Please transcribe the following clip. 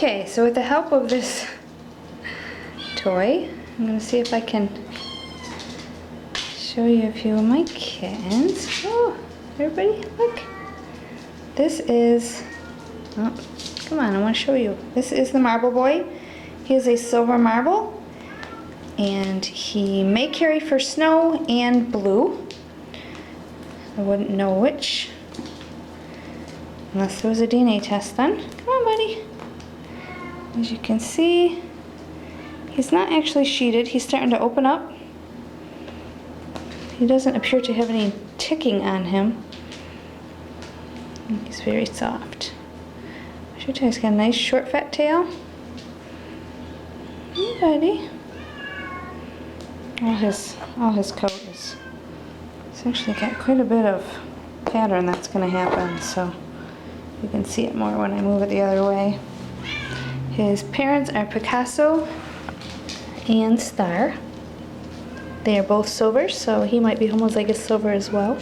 Okay, so with the help of this toy, I'm going to see if I can show you a few of my kittens. Oh, everybody, look. This is, oh, come on, I want to show you. This is the Marble Boy. He is a silver marble, and he may carry for snow and blue. I wouldn't know which, unless there was a DNA test then. Come on, buddy. As you can see, he's not actually sheeted. He's starting to open up. He doesn't appear to have any ticking on him. He's very soft. I should tell you, he's got a nice short fat tail. Hey, buddy. All his coat is, it's actually got quite a bit of pattern that's going to happen, so you can see it more when I move it the other way. His parents are Picasso and Star. They are both silver, so he might be homozygous silver as well.